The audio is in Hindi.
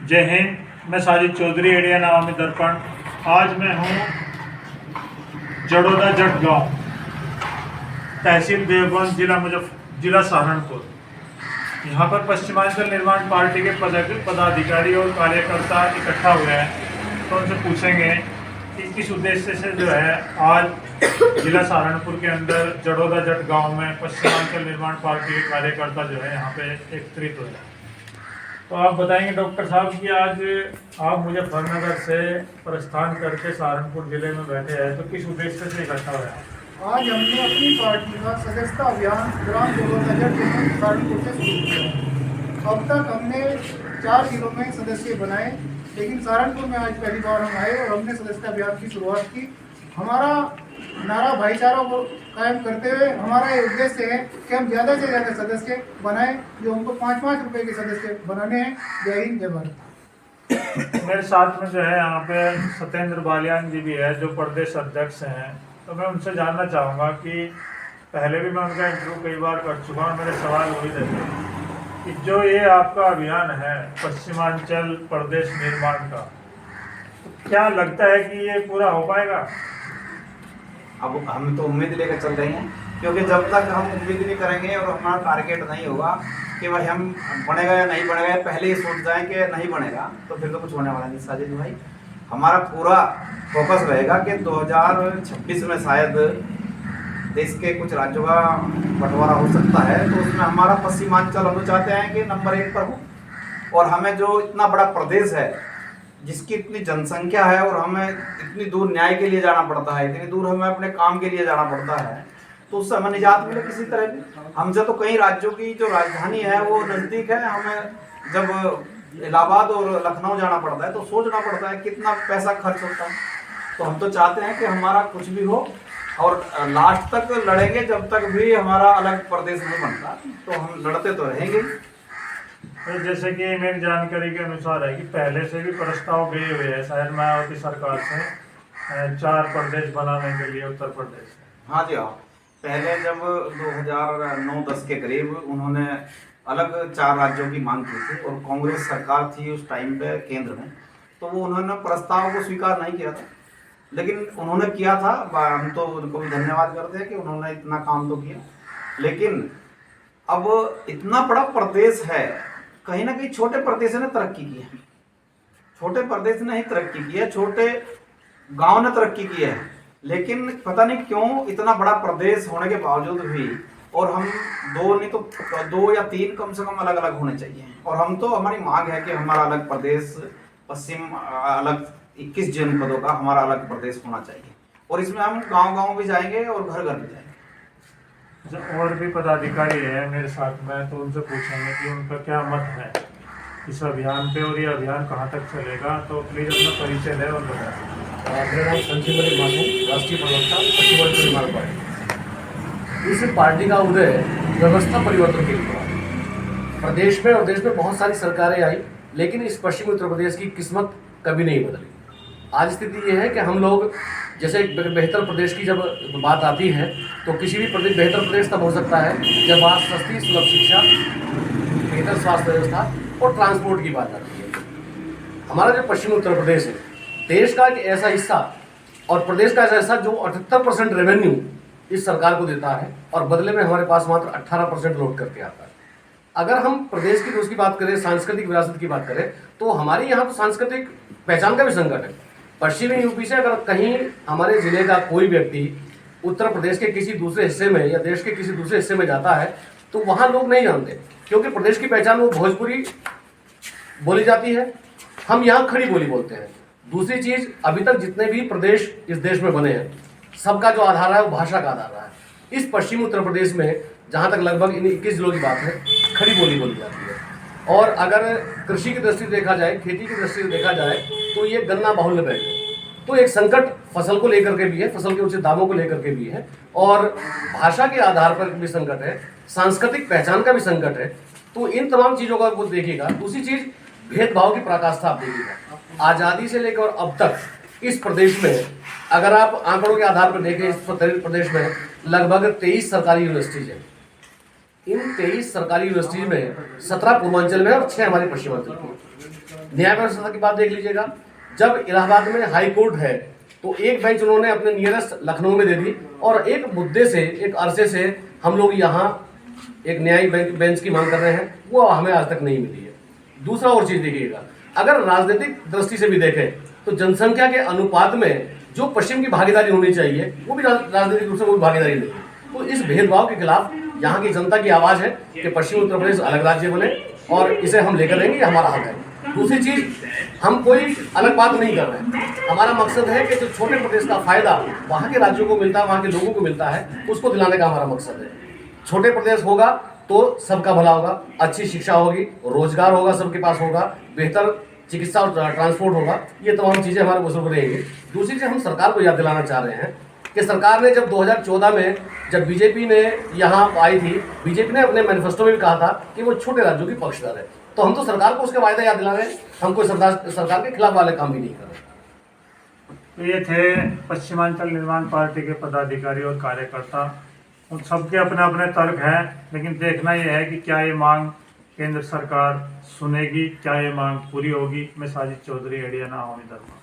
जय हिंद। मैं साजिद चौधरी, एडिया नवामी दर्पण। आज मैं हूँ जड़ोदा जट गांव, तहसील देवबंद, जिला सहारनपुर। यहाँ पर पश्चिमांचल निर्माण पार्टी के पदाधिकारी और कार्यकर्ता इकट्ठा हुए हैं। तो उनसे पूछेंगे कि किस उद्देश्य से जो है आज जिला सहारनपुर के अंदर जड़ोदा जट गांव में पश्चिमांचल निर्माण पार्टी के कार्यकर्ता जो है यहाँ पे एकत्रित हुए हैं। तो आप बताएंगे डॉक्टर साहब कि आज आप मुजफ्फरनगर से प्रस्थान करके सहारनपुर जिले में बैठे हैं, तो किस उद्देश्य से इकट्ठा हुआ है? आज हमने अपनी पार्टी का सदस्यता अभियान ग्राम जड़ोदा जट सहारनपुर से शुरू किया। अब तक हमने 4 जिलों में सदस्य बनाए, लेकिन सहारनपुर में आज पहली बार हम आए और हमने सदस्यता अभियान की शुरुआत की। हमारा नारा भाईचारा को कायम करते हुए हमारा ये उद्देश्य है कि हम ज़्यादा से ज़्यादा सदस्य बनाएं, जो हमको 5-5 रुपए के सदस्य बनाने हैं। जय हिंद, जय भारत। मेरे साथ में जो है यहाँ पे सत्येंद्र बालियान जी भी है, जो प्रदेश अध्यक्ष हैं। तो मैं उनसे जानना चाहूँगा कि पहले भी मैं उनका इंटरव्यू कई बार कर चुका हूँ, मेरे सवाल वही रहते हैं कि जो ये आपका अभियान है पश्चिमांचल प्रदेश निर्माण का, तो क्या लगता है कि ये पूरा हो पाएगा? अब हम तो उम्मीद लेकर चल रहे हैं, क्योंकि जब तक हम उम्मीद नहीं करेंगे और हमारा टारगेट नहीं होगा कि भाई हम बनेगा या नहीं बनेगा, पहले ही सोच जाएं कि नहीं बनेगा, तो फिर तो कुछ होने वाला नहीं। साजिद भाई, हमारा पूरा फोकस रहेगा कि 2026 में शायद देश के कुछ राज्यों का बंटवारा हो सकता है, तो उसमें हमारा पश्चिमांचल हम चाहते हैं कि नंबर 1 पर हो। और हमें जो इतना बड़ा प्रदेश है, जिसकी इतनी जनसंख्या है और हमें इतनी दूर न्याय के लिए जाना पड़ता है, इतनी दूर हमें अपने काम के लिए जाना पड़ता है, तो उससे हमें निजात मिले किसी तरह भी। हमसे तो कई राज्यों की जो राजधानी है वो नज़दीक है, हमें जब इलाहाबाद और लखनऊ जाना पड़ता है तो सोचना पड़ता है कितना पैसा खर्च होता है। तो हम तो चाहते हैं कि हमारा कुछ भी हो और लास्ट तक लड़ेंगे, जब तक भी हमारा अलग प्रदेश नहीं बनता तो हम लड़ते तो रहेंगे। तो जैसे कि मेरी जानकारी के अनुसार है कि पहले से भी प्रस्ताव गए हुए हैं शायद मायावती सरकार से 4 प्रदेश बनाने के लिए उत्तर प्रदेश से। हाँ जी, हाँ। पहले जब 2009-10 के करीब उन्होंने अलग 4 राज्यों की मांग की थी और कांग्रेस सरकार थी उस टाइम पे केंद्र में, तो वो उन्होंने प्रस्ताव को स्वीकार नहीं किया था, लेकिन उन्होंने किया था। हम तो उनको भी धन्यवाद करते हैं कि उन्होंने इतना काम तो किया। लेकिन अब इतना बड़ा प्रदेश है, कहीं ना कहीं छोटे प्रदेश ने तरक्की की है, छोटे प्रदेश ने ही तरक्की की है, छोटे गांव ने तरक्की की है। लेकिन पता नहीं क्यों इतना बड़ा प्रदेश होने के बावजूद भी, और हम 2 नहीं तो 2 या 3 कम से कम अलग अलग होने चाहिए। और हम तो, हमारी मांग है कि हमारा अलग प्रदेश, पश्चिम अलग 21 जनपदों का हमारा अलग प्रदेश होना चाहिए। और इसमें हम गांव-गांव भी जाएंगे और घर-घर भी जाएंगे। और भी पदाधिकारी है मेरे साथ में, तो उनसे पूछेंगे कि उनका क्या मत है इस अभियान पे और ये अभियान कहाँ तक चलेगा। तो प्लीज अपना परिचय दें और बताएं। मेरा नाम संजीव माथुर, राष्ट्रीय प्रवक्ता पश्चिमांचल निर्माण पार्टी। इस पार्टी का उदय व्यवस्था परिवर्तन के लिए हुआ। प्रदेश में और देश में बहुत सारी सरकारें आई, लेकिन इस पश्चिमी उत्तर प्रदेश की किस्मत कभी नहीं बदली। आज स्थिति ये है कि हम लोग, जैसे एक बेहतर प्रदेश की जब बात आती है तो किसी भी प्रदेश बेहतर प्रदेश तब हो सकता है जब वहाँ सस्ती सुलभ शिक्षा, बेहतर स्वास्थ्य व्यवस्था और ट्रांसपोर्ट की बात आती है। हमारा जो पश्चिमी उत्तर प्रदेश है, देश का एक ऐसा हिस्सा और प्रदेश का ऐसा हिस्सा जो 78% रेवेन्यू इस सरकार को देता है और बदले में हमारे पास मात्र 18% लौट करके आता है। अगर हम प्रदेश की उसकी बात करें, सांस्कृतिक विरासत की बात करें, तो हमारे यहाँ तो सांस्कृतिक पहचान का भी संकट है। पश्चिमी यूपी से अगर कहीं हमारे जिले का कोई व्यक्ति उत्तर प्रदेश के किसी दूसरे हिस्से में या देश के किसी दूसरे हिस्से में जाता है तो वहाँ लोग नहीं जानते, क्योंकि प्रदेश की पहचान वो भोजपुरी बोली जाती है, हम यहाँ खड़ी बोली बोलते हैं। दूसरी चीज़, अभी तक जितने भी प्रदेश इस देश में बने हैं, सबका जो आधार है वो भाषा का आधार रहा है। इस पश्चिमी उत्तर प्रदेश में जहाँ तक लगभग इन 21 जिलों की बात है, खड़ी बोली बोली जाती है। और अगर कृषि की दृष्टि से देखा जाए, खेती की दृष्टि से देखा जाए, तो ये गन्ना बाहुल्य बेल्ट है। तो एक संकट फसल को लेकर के भी है, फसल के उचित दामों को लेकर के भी है, और भाषा के आधार पर भी संकट है, सांस्कृतिक पहचान का भी संकट है। तो इन तमाम चीज़ों का वो देखिएगा। दूसरी चीज़, भेदभाव की पराकाष्ठा आप देखिएगा। आज़ादी से लेकर अब तक इस प्रदेश में अगर आप आंकड़ों के आधार पर देखें, इस प्रदेश में लगभग 23 सरकारी यूनिवर्सिटीज हैं। इन 23 सरकारी यूनिवर्सिटीज में 17 पूर्वांचल में और 6 हमारे पश्चिमांचल में। न्याय व्यवस्था की बात देख लीजिएगा, जब इलाहाबाद में हाई कोर्ट है तो एक बेंच उन्होंने अपने नियरेस्ट लखनऊ में दे दी, और एक मुद्दे से, एक अरसे से हम लोग यहाँ एक न्यायिक बेंच की मांग कर रहे हैं, वो हमें आज तक नहीं मिली है। दूसरा और चीज देखिएगा, अगर राजनीतिक दृष्टि से भी देखें तो जनसंख्या के अनुपात में जो पश्चिम की भागीदारी होनी चाहिए वो भी राजनीतिक रूप से वो भागीदारी नहीं है। तो इस भेदभाव के खिलाफ यहाँ की जनता की आवाज है कि पश्चिम उत्तर प्रदेश अलग राज्य बने, और इसे हम लेकर रहेंगे, ये हमारा हक है। दूसरी चीज, हम कोई अलग बात नहीं कर रहे हैं, हमारा मकसद है कि जो छोटे प्रदेश का फायदा वहाँ के राज्यों को मिलता है, वहाँ के लोगों को मिलता है, उसको दिलाने का हमारा मकसद है। छोटे प्रदेश होगा तो सबका भला होगा, अच्छी शिक्षा होगी, रोजगार होगा, सबके पास होगा, बेहतर चिकित्सा और ट्रांसपोर्ट होगा, ये तमाम चीज़ें हमारे बुजुर्ग रहेंगी। दूसरी चीज़ हम सरकार को याद दिलाना चाह रहे हैं कि सरकार ने जब 2014 में जब बीजेपी ने यहाँ आई थी, बीजेपी ने अपने मैनिफेस्टो में भी कहा था कि वो छोटे राज्यों की पक्षधर है, तो हम तो सरकार को उसके वायदा याद दिला रहे हैं, हम कोई सरकार के खिलाफ वाले काम भी नहीं कर रहे। तो ये थे पश्चिमांचल निर्माण पार्टी के पदाधिकारी और कार्यकर्ता। उन सबके अपने अपने तर्क हैं, लेकिन देखना यह है कि क्या ये मांग केंद्र सरकार सुनेगी, क्या ये मांग पूरी होगी। मैं साजिद चौधरी, हरियाणा, आवामी दरबार।